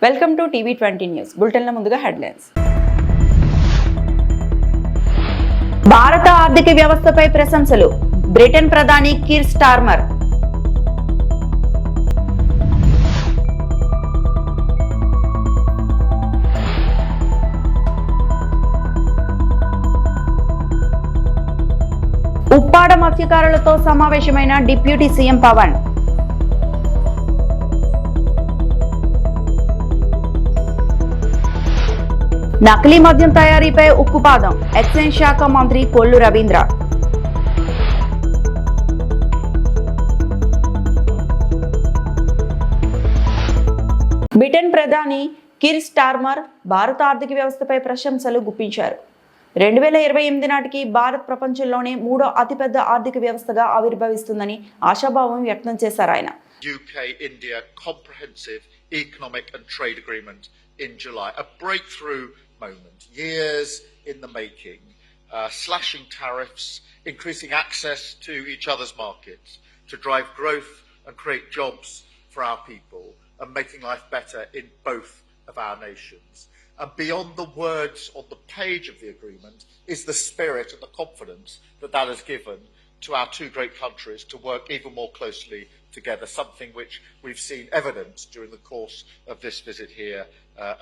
Welcome to టీవీ20 news. బులెటిన్ల ముందుగా హెడ్లైన్స్. భారత ఆర్థిక వ్యవస్థపై ప్రశంసలు. బ్రిటన్ ప్రధాని కీర్ స్టార్మర్. ఉప్పాడ మత్స్యకారులతో సమావేశమైన డిప్యూటీ సీఎం పవన్. నకిలీ మద్యం తయారీపై ఉక్కుపాదం. ఎక్సైజ్ శాఖ మంత్రి కొల్లు రవీంద్ర. బ్రిటన్ ప్రధాని కీర్ స్టార్మర్ భారత ఆర్థిక వ్యవస్థపై ప్రశంసలు గుప్పించారు. 2028 నాటికి భారత్ ప్రపంచంలోనే మూడో అతిపెద్ద ఆర్థిక వ్యవస్థగా ఆవిర్భవిస్తుందని ఆశాభావం వ్యక్తం చేశారు ఆయన. UK-India comprehensive economic and trade agreement in July, a breakthrough moment, years in the making, slashing tariffs, increasing access to each other's markets to drive growth and create jobs for our people and making life better in both of our nations. And beyond the words on the page of the agreement is the spirit and the confidence that that has given to our two great countries to work even more closely together, something which we've seen evidence during the course of this visit here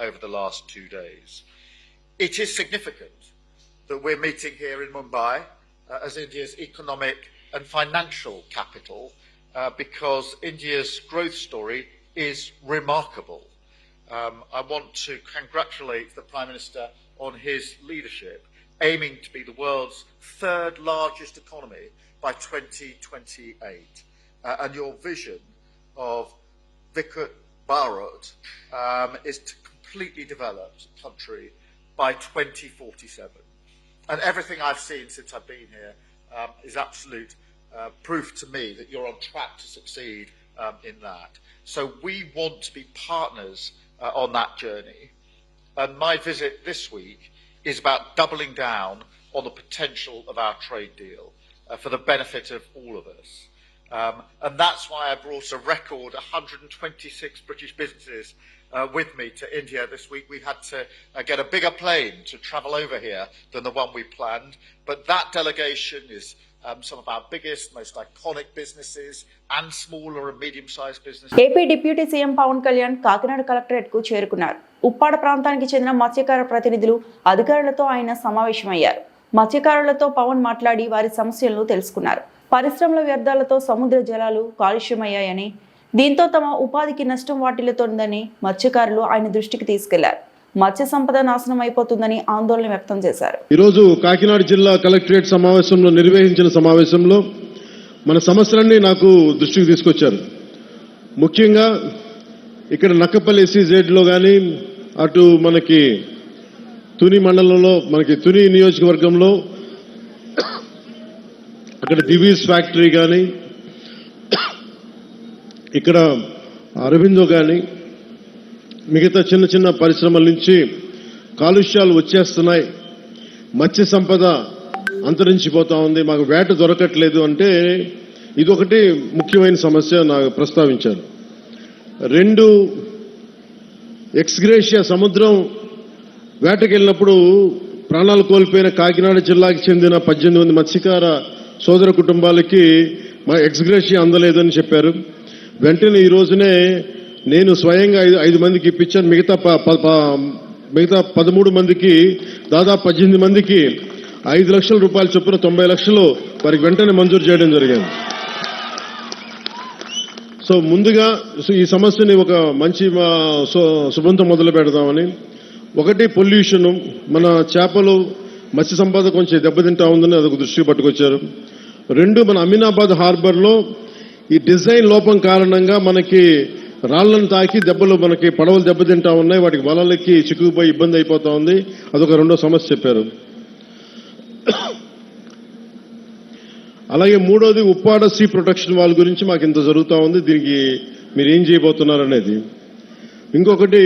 over the last 2 days. It is significant that we're meeting here in Mumbai as India's economic and financial capital because India's growth story is remarkable. I want to congratulate the Prime Minister on his leadership, aiming to be the world's third largest economy by 2028. And your vision of Viksit Bharat is to completely develop the country by 2047. And everything I've seen since I've been here is absolute proof to me that you're on track to succeed in that. So we want to be partners on that journey. And my visit this week is about doubling down on the potential of our trade deal for the benefit of all of us. And that's why I brought a record 126 British businesses with me to India this week. We had to get a bigger plane to travel over here than the one we planned. But that delegation is some of our biggest, most iconic businesses and smaller and medium-sized businesses. AP deputy CM Pawan Kalyan Kakinada collectorate కు చేరుకున్నారు. ఉప్పాడ ప్రాంతానికి చెందిన మత్స్యకార ప్రతినిధులు, అధికారులతో ఆయన సమావేశమయ్యారు. మత్స్యకారులతో పవన్ మాట్లాడి వారి సమస్యలను తెలుసుకున్నారు. పరిశ్రమల వ్యర్థాలతో సముద్ర జలాలు కాలుష్యమయ్యాయని, దీంతో తమ ఉపాధికి నష్టం వాటిల్లుతోందని మత్స్యకారులు ఆయన దృష్టికి తీసుకెళ్లారు. మత్స్య సంపద నాశనం అయిపోతుందని ఆందోళన వ్యక్తం చేశారు. ఈరోజు కాకినాడ జిల్లా కలెక్టరేట్ సమావేశంలో నిర్వహించిన సమావేశంలో మన సమస్యలన్నీ నాకు దృష్టికి తీసుకొచ్చారు. ముఖ్యంగా ఇక్కడ నక్కపల్లి SEZ లో కానీ, అటు మనకి తుని మండలంలో, మనకి తుని నియోజకవర్గంలో అక్కడ దివీస్ ఫ్యాక్టరీ కానీ, ఇక్కడ అరవిందో కానీ, మిగతా చిన్న చిన్న పరిశ్రమల నుంచి కాలుష్యాలు వచ్చేస్తున్నాయి. మత్స్య సంపద అంతరించిపోతా ఉంది, మాకు వేట దొరకట్లేదు అంటే ఇదొకటి ముఖ్యమైన సమస్య నాకు ప్రస్తావించారు. 2, ఎక్స్గ్రేషియా సముద్రం వేటకెళ్ళినప్పుడు ప్రాణాలు కోల్పోయిన కాకినాడ జిల్లాకి చెందిన 18 మంది మత్స్యకార సోదర కుటుంబాలకి మా ఎక్స్గ్రేషియా అందలేదని చెప్పారు. వెంటనే ఈ రోజునే నేను స్వయంగా 5 మందికి ఇప్పించాను. మిగతా 13 మందికి, దాదాపు 18 మందికి 5 లక్షల రూపాయల చొప్పున 90 లక్షలు వారికి వెంటనే మంజూరు చేయడం జరిగింది. సో ముందుగా ఈ సమస్యని ఒక మంచి శుభంతో మొదలు పెడదామని. ఒకటి, పొల్యూషన్, మన చేపలు మత్స్య సంపద కొంచెం దెబ్బతింటా ఉందని అదొక దృష్టికి పట్టుకొచ్చారు. 2, మన అమీనాబాద్ హార్బర్లో ఈ డిజైన్ లోపం కారణంగా మనకి రాళ్లను తాకి దెబ్బలు, మనకి పడవలు దెబ్బతింటా ఉన్నాయి, వాటికి వలలకి చిక్కుకుపోయి ఇబ్బంది అయిపోతా ఉంది. అదొక 2వ సమస్య చెప్పారు. అలాగే 3వది, ఉప్పాడ సీ ప్రొటెక్షన్ వాల్ గురించి మాకు ఇంత జరుగుతూ ఉంది, దీనికి మీరు ఏం చేయబోతున్నారు అనేది. ఇంకొకటి,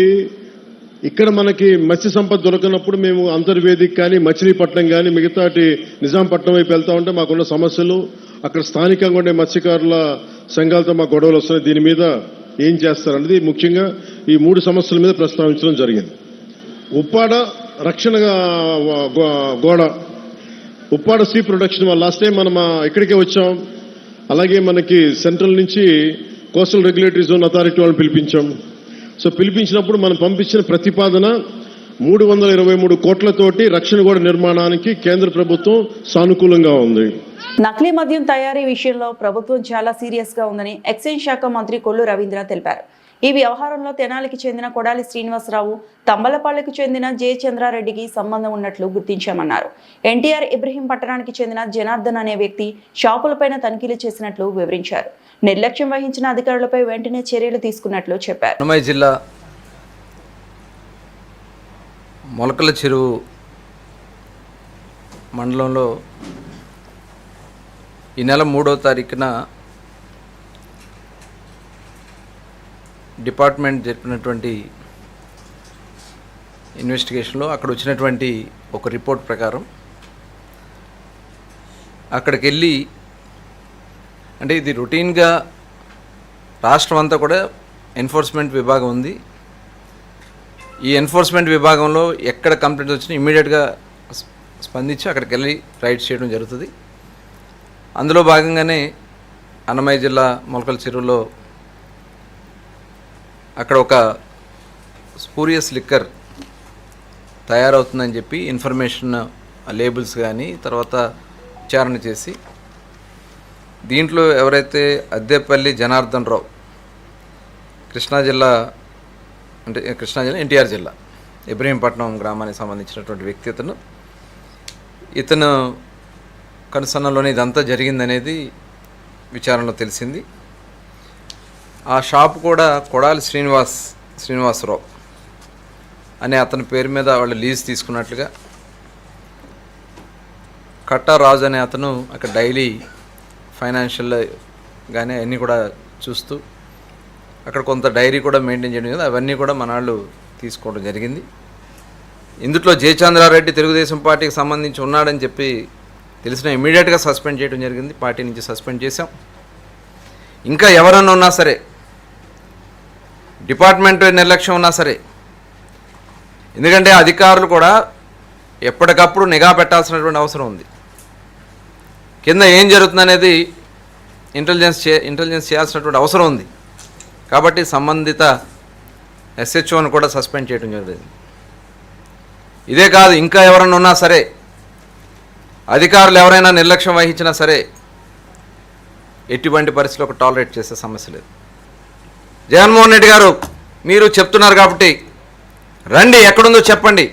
ఇక్కడ మనకి మత్స్య సంపద దొరకనప్పుడు మేము అంతర్వేదిక కానీ, మచిలీపట్నం కానీ, మిగతాటి నిజాంపట్నం వైపు వెళ్తా ఉంటే మాకున్న సమస్యలు, అక్కడ స్థానికంగా ఉండే మత్స్యకారుల సంఘాలతో మాకు గొడవలు వస్తున్నాయి. దీని మీద ఏం చేస్తారనేది ముఖ్యంగా ఈ 3 సమస్యల మీద ప్రస్తావించడం జరిగింది. ఉప్పాడ రక్షణ గోడ, ఉప్పాడ సీ ప్రొటెక్షన్ వల్ల లాస్ట్ టైం మనం ఇక్కడికే వచ్చాం. అలాగే మనకి సెంట్రల్ నుంచి కోస్టల్ రెగ్యులేటరీ జోన్ అథారిటీ వాళ్ళని పిలిపించాం. సో పిలిపించినప్పుడు మనం పంపించిన ప్రతిపాదన 323 కోట్లతోటి రక్షణ గోడ నిర్మాణానికి కేంద్ర ప్రభుత్వం సానుకూలంగా ఉంది. నకిలీ మద్యం తయారీ విషయంలో ప్రభుత్వం చాలా సీరియస్ గా ఉందని ఎక్సైజ్ శాఖ మంత్రి కొల్లు రవీంద్ర తెలిపారు. ఈ వ్యవహారంలో తెనాలికి చెందిన కొడాలి శ్రీనివాసరావు, తంబలపల్లికి చెందిన జయచంద్రారెడ్డికి సంబంధం ఉన్నట్లు గుర్తించామన్నారు. ఎన్టీఆర్ ఇబ్రహీం పట్టణానికి చెందిన జనార్దన్ అనే వ్యక్తి షాపులపైన తనిఖీలు చేసినట్లు వివరించారు. నిర్లక్ష్యం వహించిన అధికారులపై వెంటనే చర్యలు తీసుకున్నట్లు చెప్పారు. అన్నమయ్య జిల్లా మొలకల చెరువు మండలంలో ఈ నెల 3వ తారీఖున డిపార్ట్మెంట్ జరిపినటువంటి ఇన్వెస్టిగేషన్లో అక్కడ వచ్చినటువంటి ఒక రిపోర్ట్ ప్రకారం అక్కడికి వెళ్ళి, అంటే ఇది రొటీన్గా రాష్ట్రం అంతా కూడా ఎన్ఫోర్స్మెంట్ విభాగం ఉంది. ఈ ఎన్ఫోర్స్మెంట్ విభాగంలో ఎక్కడ కంప్లైంట్స్ వచ్చినా ఇమ్మీడియట్గా స్పందించి అక్కడికి వెళ్ళి రైడ్స్ చేయడం జరుగుతుంది. అందులో భాగంగానే అన్నమయ్య జిల్లా మొలకల చెరువులో అక్కడ ఒక స్పూరియస్ లిక్కర్ తయారవుతుందని చెప్పి ఇన్ఫర్మేషన్ లేబుల్స్ కానీ తర్వాత విచారణ చేసి దీంట్లో ఎవరైతే అద్దెపల్లి జనార్దన్ రావు, కృష్ణా జిల్లా ఎన్టీఆర్ జిల్లా ఇబ్రహీంపట్నం గ్రామానికి సంబంధించినటువంటి వ్యక్తి ఇతను కనుసన్నలోనే ఇదంతా జరిగిందనేది విచారణలో తెలిసింది. ఆ షాప్ కూడా కొడాలి శ్రీనివాసరావు అనే అతని పేరు మీద వాళ్ళు లీజ్ తీసుకున్నట్లుగా, కట్టా రాజు అనే అతను అక్కడ డైలీ ఫైనాన్షియల్ కానీ అన్నీ కూడా చూస్తూ అక్కడ కొంత డైరీ కూడా మెయింటైన్ చేయడం కదా, అవన్నీ కూడా మన వాళ్ళు తీసుకోవడం జరిగింది. ఇందులో జయచంద్రారెడ్డి తెలుగుదేశం పార్టీకి సంబంధించి ఉన్నాడని చెప్పి తెలిసిన ఇమీడియట్గా సస్పెండ్ చేయడం జరిగింది. పార్టీ నుంచి సస్పెండ్ చేశాం. ఇంకా ఎవరన్నా ఉన్నా సరే, డిపార్ట్మెంట్ నిర్లక్ష్యం ఉన్నా సరే, ఎందుకంటే అధికారులు కూడా ఎప్పటికప్పుడు నిఘా పెట్టాల్సినటువంటి అవసరం ఉంది. కింద ఏం జరుగుతుందనేది ఇంటెలిజెన్స్ చేయాల్సినటువంటి అవసరం ఉంది. కాబట్టి సంబంధిత ఎస్హెచ్ఓని కూడా సస్పెండ్ చేయడం జరిగింది. ఇదే కాదు, ఇంకా ఎవరైనా ఉన్నా సరే, అధికారులు ఎవరైనా నిర్లక్ష్యం వహించినా సరే ఎటువంటి పరిస్థితుల్లో ఒక టాలరేట్ చేసే సమస్య లేదు. జగన్మోహన్ రెడ్డి గారు మీరు చెప్తున్నారు కాబట్టి రండి, ఎక్కడుందో చెప్పండి.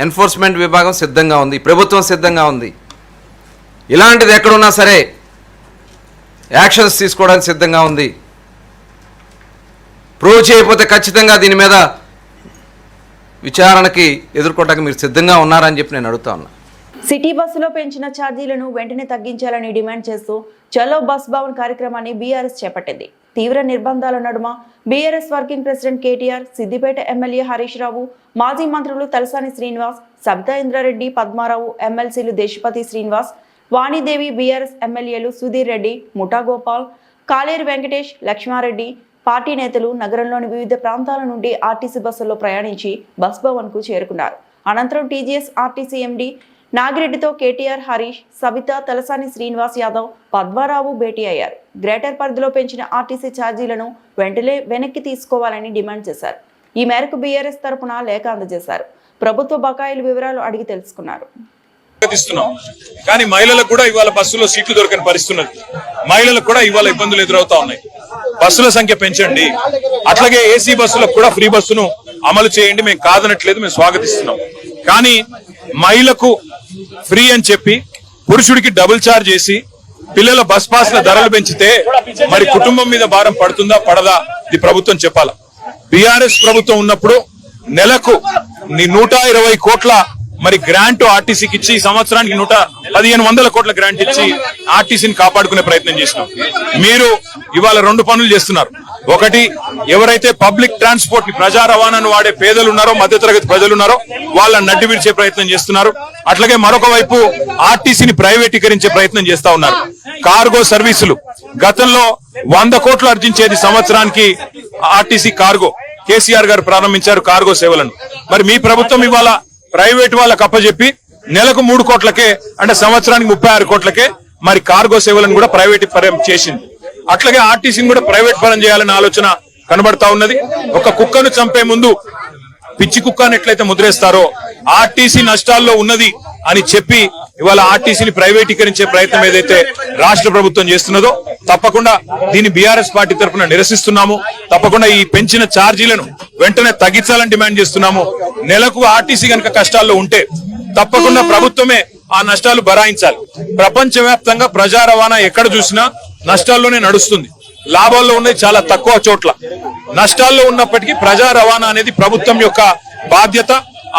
ఎన్ఫోర్స్మెంట్ విభాగం సిద్ధంగా ఉంది, ప్రభుత్వం సిద్ధంగా ఉంది. ఇలాంటిది ఎక్కడున్నా సరే యాక్షన్స్ తీసుకోవడానికి సిద్ధంగా ఉంది. ప్రూవ్ చేయకపోతే ఖచ్చితంగా దీని మీద విచారణకి ఎదుర్కోవడానికి మీరు సిద్ధంగా ఉన్నారని చెప్పి నేను అడుగుతా ఉన్నా. సిటీ బస్సులో పెంచిన ఛార్జీలను వెంటనే తగ్గించాలని డిమాండ్ చేస్తూ చలో బస్ భవన్ కార్యక్రమాన్ని బీఆర్ఎస్ చేపట్టింది. తీవ్ర నిర్బంధాల నడుమ BRS working president KTR, Siddipet MLA Harish Rao, మాజీ మంత్రులు తలసాని శ్రీనివాస్, సబితా ఇంద్రారెడ్డి, పద్మారావు, ఎమ్మెల్సీలు దేశపతి శ్రీనివాస్, వాణిదేవి, బీఆర్ఎస్ ఎమ్మెల్యేలు సుధీర్ రెడ్డి, ముఠా గోపాల్, కాలేరు వెంకటేష్, లక్ష్మారెడ్డి, పార్టీ నేతలు నగరంలోని వివిధ ప్రాంతాల నుండి ఆర్టీసీ బస్సుల్లో ప్రయాణించి బస్ భవన్కు చేరుకున్నారు. అనంతరం టీజీఎస్ ఆర్టీసీ ఎండీ నాగిరెడ్డితో కేటీఆర్, హరీష్, సబిత, తలసాని శ్రీనివాస్ యాదవ్, పద్మారావు భేటీ అయ్యారు. గ్రేటర్ పరిధిలో పెంచిన ఆర్టీసీ ఛార్జీలను వెంటనే వెనక్కి తీసుకోవాలని డిమాండ్ చేశారు. ఈ మేరకు బీఆర్ఎస్ తరపున లేఖ అందజేశారు. ప్రభుత్వ బకాయిల వివరాలు అడిగి తెలుసుకున్నారు. కానీ మహిళలకు కూడా ఇవాళ బస్సులో సీట్లు దొరకని పరిస్థితి, మహిళలకు కూడా ఇవాళ ఇబ్బందులు ఎదురవుతా ఉన్నాయి. బస్సుల సంఖ్య పెంచండి, అట్లాగే ఏసీ బస్సులకు కూడా ఫ్రీ బస్సును అమలు చేయండి. మేము కాదనట్లేదు, మేము స్వాగతిస్తున్నాం. కానీ మహిళకు ఫ్రీ అని చెప్పి పురుషుడికి డబుల్ ఛార్జ్ చేసి పిల్లల బస్ పాస్ల ధరలు పెంచితే మరి కుటుంబం మీద భారం పడుతుందా పడదా ఇది ప్రభుత్వం చెప్పాలా. బీఆర్ఎస్ ప్రభుత్వం ఉన్నప్పుడు నెలకు 120 కోట్ల మరి గ్రాంట్ ఆర్టీసీకి ఇచ్చి, ఈ సంవత్సరానికి 11500 కోట్ల గ్రాంట్ ఇచ్చి ఆర్టీసీని కాపాడుకునే ప్రయత్నం చేసినాం. మీరు ఇవాళ 2 పనులు చేస్తున్నారు. ఒకటి, ఎవరైతే పబ్లిక్ ట్రాన్స్పోర్ట్ ని, ప్రజా రవాణాను వాడే పేదలు ఉన్నారో, మధ్యతరగతి ప్రజలు ఉన్నారో వాళ్ళని నడ్డి విడిచే ప్రయత్నం చేస్తున్నారు. అట్లాగే మరొక వైపు ఆర్టీసీని ప్రైవేటీకరించే ప్రయత్నం చేస్తా ఉన్నారు. కార్గో సర్వీసులు గతంలో 100 కోట్లు ఆర్జించేది సంవత్సరానికి ఆర్టీసీ కార్గో, కేసీఆర్ గారు ప్రారంభించారు కార్గో సేవలను. మరి మీ ప్రభుత్వం ఇవాళ ప్రైవేట్ వాళ్ళకు అప్పచెప్పి నెలకు 3 కోట్లకే అంటే సంవత్సరానికి 36 కోట్లకే మరి కార్గో సేవలను కూడా ప్రైవేట్ పరం చేసింది. అట్లాగే ఆర్టీసీని కూడా ప్రైవేట్ పరం చేయాలనే ఆలోచన కనబడతా ఉన్నది. ఒక కుక్కను చంపే ముందు పిచ్చి కుక్కను ఎట్లయితే ముద్రేస్తారో ఆర్టీసీ నష్టాల్లో ఉన్నది అని చెప్పి ఇవాళ ఆర్టీసీని ప్రైవేటీకరించే ప్రయత్నం ఏదైతే రాష్ట్ర ప్రభుత్వం చేస్తున్నదో తప్పకుండా దీన్ని బీఆర్ఎస్ పార్టీ తరఫున నిరసిస్తున్నాము. తప్పకుండా ఈ పెంచిన ఛార్జీలను వెంటనే తగ్గించాలని డిమాండ్ చేస్తున్నాము. నెలకు ఆర్టీసీ కనుక కష్టాల్లో ఉంటే తప్పకుండా ప్రభుత్వమే ఆ నష్టాలు భరాయించాలి. ప్రపంచవ్యాప్తంగా ప్రజా రవాణా ఎక్కడ చూసినా నష్టాల్లోనే నడుస్తుంది. లాభాల్లో ఉన్నది చాలా తక్కువ చోట్ల. నష్టాల్లో ఉన్నప్పటికీ ప్రజా రవాణా అనేది ప్రభుత్వం యొక్క బాధ్యత.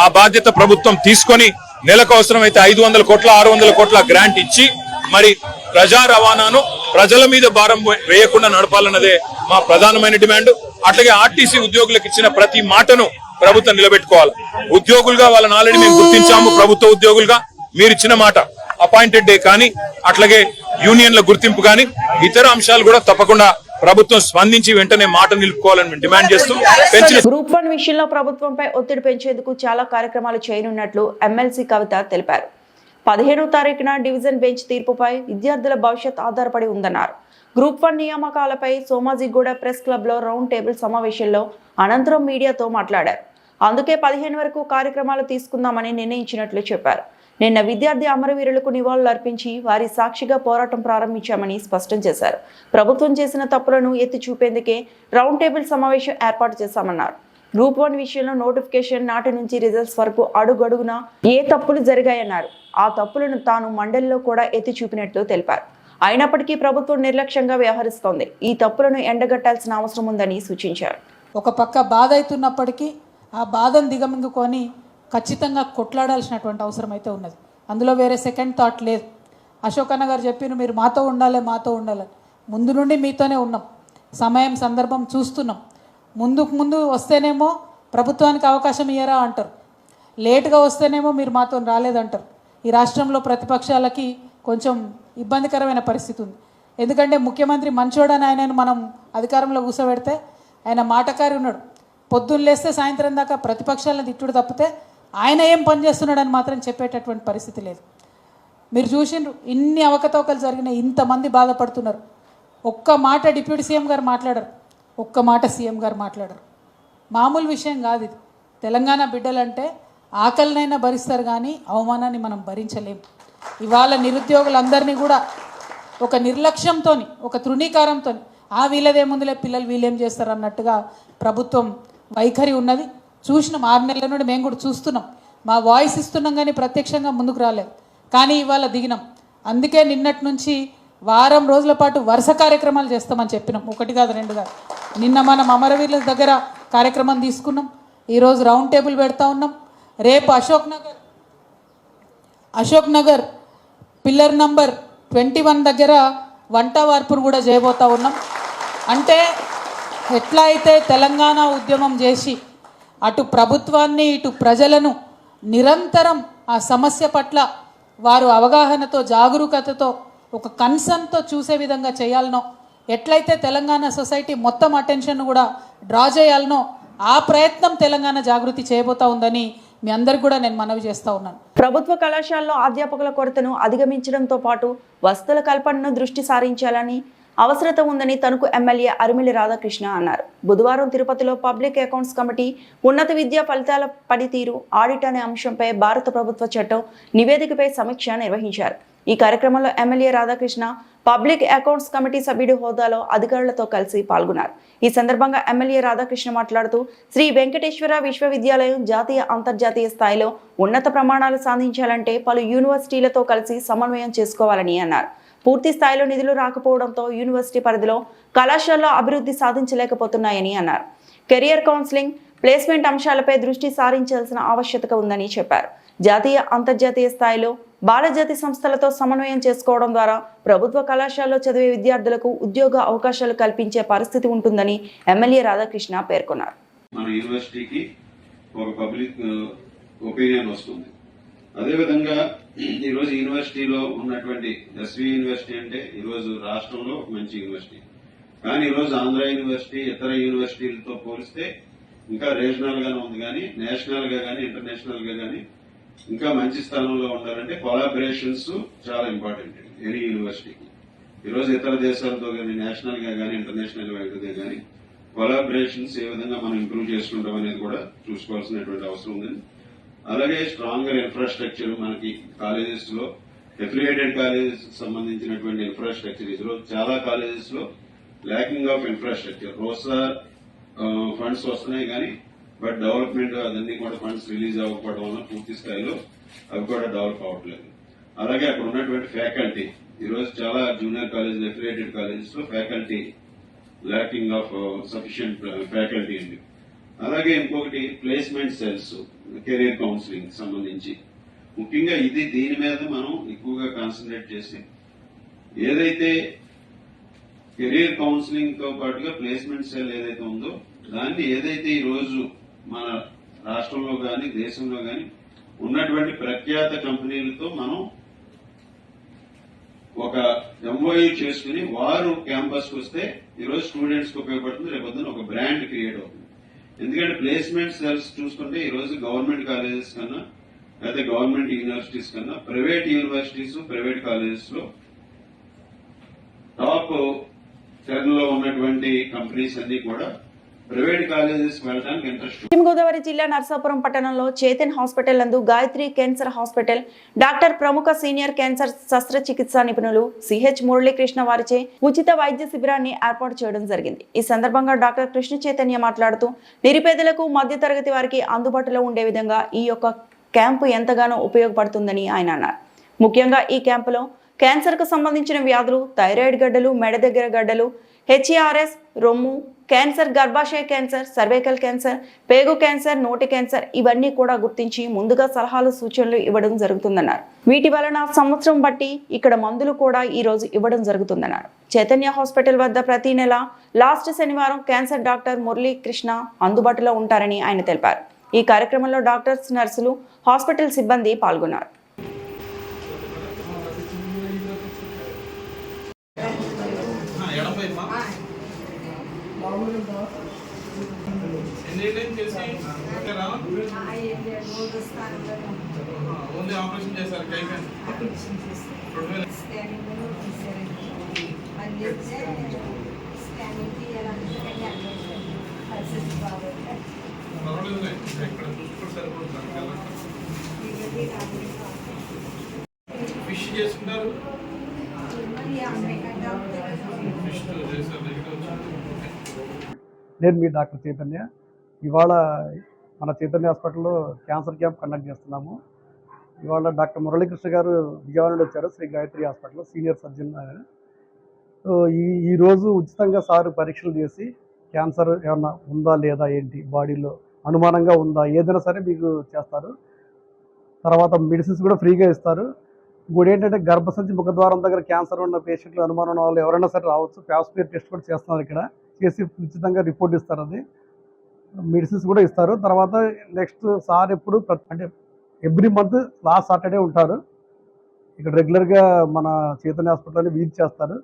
ఆ బాధ్యత ప్రభుత్వం తీసుకొని నెలకు అవసరమైతే 500 కోట్ల 600 కోట్ల గ్రాంట్ ఇచ్చి మరి ప్రజా రవాణాను ప్రజల మీద భారం వేయకుండా నడపాలన్నదే మా ప్రధానమైన డిమాండ్. అట్లాగే ఆర్టీసీ ఉద్యోగులకు ఇచ్చిన ప్రతి మాటను ప్రభుత్వం నిలబెట్టుకోవాలి. ఉద్యోగులుగా వాళ్ళని ఆల్రెడీ మేము గుర్తించాము. ప్రభుత్వ ఉద్యోగులుగా మీరు ఇచ్చిన మాట అపాయింటెడ్ డే కానీ అట్లాగే యూనియన్ల గుర్తింపు కానీ ఇతర అంశాలు కూడా తప్పకుండా ప్రభుత్వం స్పందించి వెంటనే మాట నిలుపుకోవాలని డిమాండ్ చేస్తూ పెంచిన గ్రూప్ 1 విషయంలో ప్రభుత్వంపై ఒత్తిడి పెంచేందుకు చాలా కార్యక్రమాలు చేయనున్నట్లు ఎమ్మెల్సీ కవిత తెలిపారు. 15వ తారీఖున డివిజన్ బెంచ్ తీర్పుపై విద్యార్థుల భవిష్యత్ ఆధారపడి ఉందన్నారు. గ్రూప్ 1 నియామకాలపై సోమాజిగూడ ప్రెస్ క్లబ్ లో రౌండ్ టేబుల్ సమావేశంలో అనంతరం మీడియాతో మాట్లాడారు. అందుకే 15 వరకు కార్యక్రమాలు తీసుకుందామని నిర్ణయించినట్లు చెప్పారు. నిన్న విద్యార్థి అమరవీరులకు నివాళులు అర్పించి వారి సాక్షిగా పోరాటం ప్రారంభించామని స్పష్టం చేశారు. ప్రభుత్వం చేసిన తప్పులను ఎత్తి చూపేందుకే రౌండ్ టేబుల్ సమావేశం ఏర్పాటు చేశామన్నారు. గ్రూప్ 1 విషయంలో నోటిఫికేషన్ నాటి నుంచి రిజల్ట్స్ వరకు అడుగడుగున ఏ తప్పులు జరిగాయన్నారు. ఆ తప్పులను తాను మండలిలో కూడా ఎత్తి చూపినట్లు తెలిపారు. అయినప్పటికీ ప్రభుత్వం నిర్లక్ష్యంగా వ్యవహరిస్తోంది. ఈ తప్పులను ఎండగట్టాల్సిన అవసరం ఉందని సూచించారు. ఒక పక్క బాధ అవుతున్నప్పటికీ ఆ బాధను దిగమింగుకొని ఖచ్చితంగా కొట్లాడాల్సినటువంటి అవసరం అయితే ఉన్నది. అందులో వేరే సెకండ్ థాట్ లేదు. అశోక్ అన్న గారు చెప్పిన మీరు మాతో ఉండాలి ముందు నుండి మీతోనే ఉన్నాం. సమయం సందర్భం చూస్తున్నాం. ముందు వస్తేనేమో ప్రభుత్వానికి అవకాశం ఇయ్యరా అంటారు, లేటుగా వస్తేనేమో మీరు మాతో రాలేదంటారు. ఈ రాష్ట్రంలో ప్రతిపక్షాలకి కొంచెం ఇబ్బందికరమైన పరిస్థితి ఉంది. ఎందుకంటే ముఖ్యమంత్రి మంచోడని ఆయనను మనం అధికారంలో కూర్చోబెడితే ఆయన మాటకారి ఉన్నాడు. పొద్దున్న లేస్తే సాయంత్రం దాకా ప్రతిపక్షాలను తిట్టుడు తప్పితే ఆయన ఏం పని చేస్తున్నాడని మాత్రం చెప్పేటటువంటి పరిస్థితి లేదు. మీరు చూసిండ్రు ఇన్ని అవకతవకలు జరిగినాయి, ఇంతమంది బాధపడుతున్నారు. ఒక్క మాట డిప్యూటీ సీఎం గారు మాట్లాడరు, ఒక్క మాట సీఎం గారు మాట్లాడరు. మామూలు విషయం కాదు ఇది. తెలంగాణ బిడ్డలంటే ఆకలినైనా భరిస్తారు కానీ అవమానాన్ని మనం భరించలేం. ఇవాళ నిరుద్యోగులందరినీ కూడా ఒక నిర్లక్ష్యంతో ఒక తృణీకారంతో వీళ్ళదేముందులే పిల్లలు వీళ్ళేం చేస్తారు అన్నట్టుగా ప్రభుత్వం వైఖరి ఉన్నది. చూసినాం 6 నెలల నుండి మేము కూడా చూస్తున్నాం. మా వాయిస్ ఇస్తున్నాం కానీ ప్రత్యక్షంగా ముందుకు రాలేదు. కానీ ఇవాళ దిగినాం. అందుకే నిన్నటి నుంచి వారం రోజుల పాటు వరుస కార్యక్రమాలు చేస్తామని చెప్పినాం. 1 కాదు 2 కాదు. నిన్న మనం అమరవీరుల దగ్గర కార్యక్రమం తీసుకున్నాం. ఈరోజు రౌండ్ టేబుల్ పెడతా ఉన్నాం. రేపు అశోక్ నగర్ పిల్లర్ నంబర్ 21 దగ్గర వంట వార్పును కూడా చేయబోతా ఉన్నాం. అంటే ఎట్లా అయితే తెలంగాణ ఉద్యమం చేసి అటు ప్రభుత్వాన్ని ఇటు ప్రజలను నిరంతరం ఆ సమస్య పట్ల వారు అవగాహనతో జాగరూకతతో ఒక కన్సర్న్తో చూసే విధంగా చేయాలనో, ఎట్లయితే తెలంగాణ సొసైటీ మొత్తం అటెన్షన్ కూడా డ్రా చేయాలనో ఆ ప్రయత్నం తెలంగాణ జాగృతి చేయబోతా ఉందని మీ అందరికి కూడా నేను మనవి చేస్తా ఉన్నాను. ప్రభుత్వ కళాశాలలో అధ్యాపకుల కొరతను అధిగమించడంతో పాటు వసతుల కల్పనను దృష్టి సారించాలని అవసరత ఉందని తణుకు ఎమ్మెల్యే అరిమిల్లి రాధాకృష్ణ అన్నారు. బుధవారం తిరుపతిలో పబ్లిక్ అకౌంట్స్ కమిటీ ఉన్నత విద్యా ఫలితాల పనితీరు ఆడిట్ అనే అంశంపై భారత ప్రభుత్వ చట్టం నివేదికపై సమీక్ష నిర్వహించారు. ఈ కార్యక్రమంలో MLA Radhakrishna public accounts committee సభ్యుడి హోదాలో అధికారులతో కలిసి పాల్గొన్నారు. ఈ సందర్భంగా ఎమ్మెల్యే రాధాకృష్ణ మాట్లాడుతూ శ్రీ వెంకటేశ్వర విశ్వవిద్యాలయం జాతీయ అంతర్జాతీయ స్థాయిలో ఉన్నత ప్రమాణాలు సాధించాలంటే పలు యూనివర్సిటీలతో కలిసి సమన్వయం చేసుకోవాలని అన్నారు. పూర్తి స్థాయిలో నిధులు రాకపోవడంతో యూనివర్సిటీ పరిధిలో కళాశాలలో అభివృద్ధి సాధించలేకపోతున్నాయని అన్నారు. కెరియర్ కౌన్సిలింగ్, ప్లేస్మెంట్ అంశాలపై దృష్టి సారించాల్సిన ఆవశ్యకత ఉందని చెప్పారు. జాతీయ అంతర్జాతీయ స్థాయిలో బాలజాతి సంస్థలతో సమన్వయం చేసుకోవడం ద్వారా ప్రభుత్వ కళాశాలలో చదివే విద్యార్థులకు ఉద్యోగ అవకాశాలు కల్పించే పరిస్థితి ఉంటుందని ఎమ్మెల్యే రాధాకృష్ణ పేర్కొన్నారు. మన యూనివర్సిటీకి ఒక పబ్లిక్ ఒపీనియన్ వస్తుంది. అదేవిధంగా ఈరోజు యూనివర్సిటీలో ఉన్నటువంటి ఎస్వి యూనివర్సిటీ అంటే ఈరోజు రాష్ట్రంలో మంచి యూనివర్సిటీ. కానీ ఈరోజు ఆంధ్ర యూనివర్సిటీ ఇతర యూనివర్సిటీలతో పోలిస్తే ఇంకా రీజనల్ గానే ఉంది, కానీ నేషనల్ గా కానీ ఇంటర్నేషనల్ గా కానీ ఇంకా మంచి స్థానంలో ఉండాలంటే కొలాబరేషన్స్ చాలా ఇంపార్టెంట్ ఎనీ యూనివర్సిటీకి. ఈరోజు ఇతర దేశాలతో కానీ నేషనల్ గా కానీ ఇంటర్నేషనల్ గా కానీ కొలాబరేషన్స్ ఏ విధంగా మనం ఇంప్రూవ్ చేసుకుంటాం అనేది కూడా చూసుకోవాల్సినటువంటి అవసరం ఉంది. అలాగే స్ట్రాంగర్ ఇన్ఫ్రాస్ట్రక్చర్ మనకి కాలేజెస్ లో, అఫిలియేటెడ్ కాలేజెస్ సంబంధించినటువంటి ఇన్ఫ్రాస్ట్రక్చర్ ఈరోజు చాలా కాలేజెస్ లో ల్యాకింగ్ ఆఫ్ ఇన్ఫ్రాస్ట్రక్చర్. రోసా ఫండ్స్ వస్తున్నాయి కానీ బట్ డెవలప్మెంట్ అదన్నీ కూడా ఫండ్స్ రిలీజ్ అవ్వకపోవడం వల్ల పూర్తి స్థాయిలో అవి కూడా డెవలప్ అవ్వట్లేదు. అలాగే అక్కడ ఉన్నటువంటి ఫ్యాకల్టీ ఈరోజు చాలా జూనియర్ కాలేజ్, అఫిలియేటెడ్ కాలేజెస్ లో faculty lacking of sufficient faculty ఉంది. అలాగే ఇంకొకటి ప్లేస్మెంట్ సెల్స్, కెరీర్ కౌన్సిలింగ్ సంబంధించి ముఖ్యంగా దీని మీద మనం ఎక్కువగా కాన్సన్ట్రేట్ చేసి ఏదైతే కెరీర్ కౌన్సిలింగ్ తో పాటుగా ప్లేస్మెంట్ సెల్ ఏదైతే ఉందో దాన్ని ఏదైతే ఈ రోజు మన రాష్ట్రంలో గాని దేశంలో గాని ఉన్నటువంటి ప్రఖ్యాత కంపెనీలతో మనం ఒక ఎంఓయూ చేసుకుని వారు క్యాంపస్ కు వస్తే ఈరోజు స్టూడెంట్స్ కి ఉపయోగపడుతుంది, రేపొద్దున ఒక బ్రాండ్ క్రియేట్ అవుతుంది. ఎందుకంటే ప్లేస్మెంట్ సెల్స్ చూసుకుంటే ఈ రోజు గవర్నమెంట్ కాలేజెస్ కన్నా లేదా గవర్నమెంట్ యూనివర్సిటీస్ కన్నా ప్రైవేట్ యూనివర్సిటీస్, ప్రైవేట్ కాలేజెస్ లో టాప్ 10 లో ఉన్నటువంటి కంపెనీస్ అన్ని కూడా ప్రైవేట్ కాలేజెస్ వెళ్ళడానికి ఇంట్రెస్ట్. పశ్చిమ గోదావరి జిల్లా నర్సాపురం పట్టణంలో చేతన్ హాస్పిటల్ నందు గాయత్రి క్యాన్సర్ హాస్పిటల్ డాక్టర్ ప్రముఖ సీనియర్ క్యాన్సర్ శస్త్రచికిత్సా నిపుణులు సిహెచ్ మురళీకృష్ణ వారిచే ఉచిత వైద్య శిబిరాన్ని ఏర్పాటు చేయడం జరిగింది. ఈ సందర్భంగా డాక్టర్ కృష్ణ చైతన్య మాట్లాడుతూ నిరుపేదలకు, మధ్యతరగతి వారికి అందుబాటులో ఉండే విధంగా ఈ యొక్క క్యాంపు ఎంతగానో ఉపయోగపడుతుందని ఆయన అన్నారు. ముఖ్యంగా ఈ క్యాంపులో క్యాన్సర్ కు సంబంధించిన వ్యాధులు, థైరాయిడ్ గడ్డలు, మెడ దగ్గర గడ్డలు, హెచ్ఈఆర్ఎస్, రొమ్ము క్యాన్సర్, గర్భాశయ క్యాన్సర్, సర్వైకల్ క్యాన్సర్, పేగు క్యాన్సర్, నోటి క్యాన్సర్ ఇవన్నీ కూడా గుర్తించి ముందుగా సలహాలు, సూచనలు ఇవ్వడం జరుగుతుందన్నారు. వీటి వలన సంవత్సరం బట్టి ఇక్కడ మందులు కూడా ఈ రోజు ఇవ్వడం జరుగుతుందన్నారు. చైతన్య హాస్పిటల్ వద్ద ప్రతి నెల లాస్ట్ శనివారం క్యాన్సర్ డాక్టర్ మురళీకృష్ణ అందుబాటులో ఉంటారని ఆయన తెలిపారు. ఈ కార్యక్రమంలో డాక్టర్స్, నర్సులు, హాస్పిటల్ సిబ్బంది పాల్గొన్నారు. ఓన్లీ ఆపరేషన్ చేశారు, ఫిష్ చేసుకుంటారు, నేను మీ డాక్టర్ చైతన్య. ఇవాళ మన చైతన్య హాస్పిటల్లో క్యాన్సర్ క్యాంప్ కండక్ట్ చేస్తున్నాము. ఇవాళ డాక్టర్ మురళీకృష్ణ గారు విజయవాడ నుండి వచ్చారు, శ్రీ గాయత్రి హాస్పిటల్లో సీనియర్ సర్జన్. సో ఈరోజు ఉచితంగా సార్ పరీక్షలు చేసి క్యాన్సర్ ఏమన్నా ఉందా లేదా, ఏంటి బాడీలో అనుమానంగా ఉందా, ఏదైనా సరే మీకు చేస్తారు. తర్వాత మెడిసిన్స్ కూడా ఫ్రీగా ఇస్తారు. ఇంకోటి ఏంటంటే గర్భసంచి ముఖద్వారం దగ్గర క్యాన్సర్ ఉన్న పేషెంట్లు, అనుమానం ఉన్న వాళ్ళు ఎవరైనా సరే రావచ్చు. ప్యాస్మియర్ టెస్ట్ కూడా చేస్తున్నారు ఇక్కడ, చేసి ఉచితంగా రిపోర్ట్ ఇస్తారు. అది మెడిసిన్స్ కూడా ఇస్తారు. తర్వాత నెక్స్ట్ సార్ ఎప్పుడు అంటే ఎవ్రీ మంత్ లాస్ట్ సాటర్డే ఉంటారు ఇక్కడ రెగ్యులర్గా మన చైతన్య హాస్పిటల్ని విజిట్ చేస్తారు.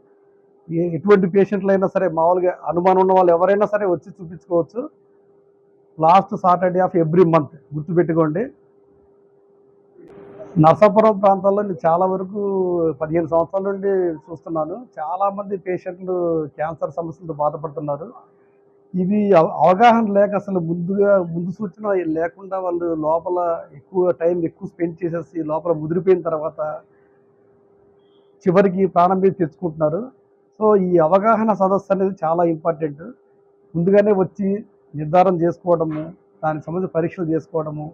ఎటువంటి పేషెంట్లు అయినా సరే మామూలుగా అనుమానం ఉన్న వాళ్ళు ఎవరైనా సరే వచ్చి చూపించుకోవచ్చు. Last Saturday of every month గుర్తుపెట్టుకోండి. నర్సాపురం ప్రాంతాల్లో నేను చాలా వరకు 15 సంవత్సరాల నుండి చూస్తున్నాను. చాలామంది పేషెంట్లు క్యాన్సర్ సమస్యలతో బాధపడుతున్నారు. ఇది అవగాహన లేక, అసలు ముందు సూచన లేకుండా వాళ్ళు లోపల ఎక్కువ స్పెండ్ చేసేసి లోపల ముదిరిపోయిన తర్వాత చివరికి ప్రాణం మీద తెచ్చుకుంటున్నారు. సో ఈ అవగాహన సదస్సు అనేది చాలా ఇంపార్టెంట్. ముందుగానే వచ్చి నిర్ధారణ చేసుకోవడము, దానికి సంబంధించిన పరీక్షలు చేసుకోవడము,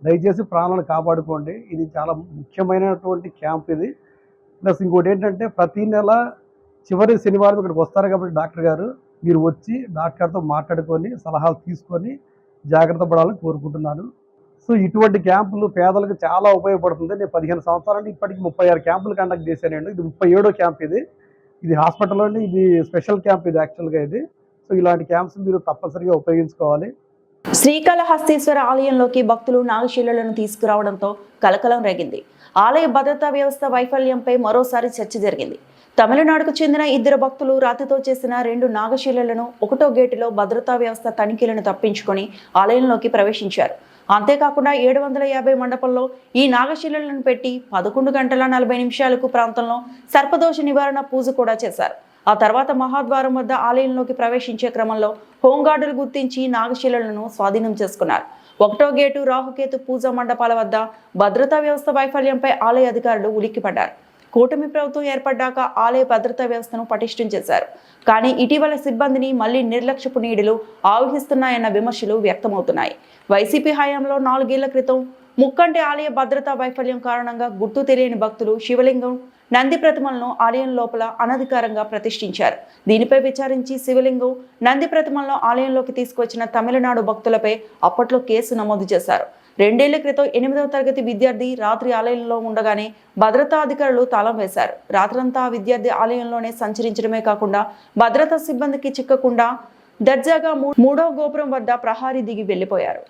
దయచేసి ప్రాణాలను కాపాడుకోండి. ఇది చాలా ముఖ్యమైనటువంటి క్యాంప్ ఇది. ప్లస్ ఇంకోటి ఏంటంటే ప్రతి నెల చివరి శనివారం ఇక్కడికి వస్తారు కాబట్టి డాక్టర్ గారు, మీరు వచ్చి డాక్టర్తో మాట్లాడుకొని సలహాలు తీసుకొని జాగ్రత్త పడాలని కోరుకుంటున్నాను. సో ఇటువంటి క్యాంపులు పేదలకు చాలా ఉపయోగపడుతుంది. నేను 15 సంవత్సరాల నుండి ఇప్పటికి 36 క్యాంపులు కండక్ట్ చేశానండి. ఇది 37వ క్యాంప్. ఇది హాస్పిటల్లోని ఇది స్పెషల్ క్యాంప్ ఇది యాక్చువల్గా ఇది. సో ఇలాంటి క్యాంప్స్ మీరు తప్పనిసరిగా ఉపయోగించుకోవాలి. శ్రీకాళహస్తీశ్వర ఆలయంలోకి భక్తులు నాగశిలలను తీసుకురావడంతో కలకలం రేగింది. ఆలయ భద్రతా వ్యవస్థ వైఫల్యంపై మరోసారి చర్చ జరిగింది. తమిళనాడుకు చెందిన 2 భక్తులు రాతితో చేసిన 2 నాగశిలలను 1వ గేటులో భద్రతా వ్యవస్థ తనిఖీలను తప్పించుకొని ఆలయంలోకి ప్రవేశించారు. అంతేకాకుండా 750 మండపంలో ఈ నాగశిలలను పెట్టి 11 గంటల 40 నిమిషాలకు ప్రాంతంలో సర్పదోష నివారణ పూజ కూడా చేశారు. ఆ తర్వాత మహాద్వారం వద్ద ఆలయంలోకి ప్రవేశించే క్రమంలో హోంగార్డులు గుర్తించి నాగశిలలను స్వాధీనం చేసుకున్నారు. 1వ గేటు రాహుకేతు పూజా మండపాల వద్ద భద్రతా వ్యవస్థ వైఫల్యంపై ఆలయ అధికారులు ఉలిక్కిపడ్డారు. కూటమి ప్రభుత్వం ఏర్పడ్డాక ఆలయ భద్రతా వ్యవస్థను పటిష్టం చేశారు. కానీ ఇటీవల సిబ్బందిని మళ్లీ నిర్లక్ష్యపు నీడలు ఆవహిస్తున్నాయన్న విమర్శలు వ్యక్తమవుతున్నాయి. వైసీపీ హయాంలో 4 ఏళ్ల క్రితం ముక్కంటి ఆలయ భద్రతా వైఫల్యం కారణంగా గుర్తు తెలియని భక్తులు శివలింగం, నంది ప్రతిమలను ఆలయం లోపల అనధికారంగా ప్రతిష్ఠించారు. దీనిపై విచారించి శివలింగం, నంది ప్రతిమలను ఆలయంలోకి తీసుకొచ్చిన తమిళనాడు భక్తులపై అప్పట్లో కేసు నమోదు చేశారు. 2 ఏళ్ల క్రితం 8వ తరగతి విద్యార్థి రాత్రి ఆలయంలో ఉండగానే భద్రతా అధికారులు తాళం వేశారు. రాత్రంతా ఆ విద్యార్థి ఆలయంలోనే సంచరించడమే కాకుండా భద్రతా సిబ్బందికి చిక్కకుండా దర్జాగా 3వ గోపురం వద్ద ప్రహారీ దిగి వెళ్లిపోయారు.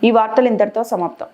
ఈ వార్తలు ఇంతటితో సమాప్తం.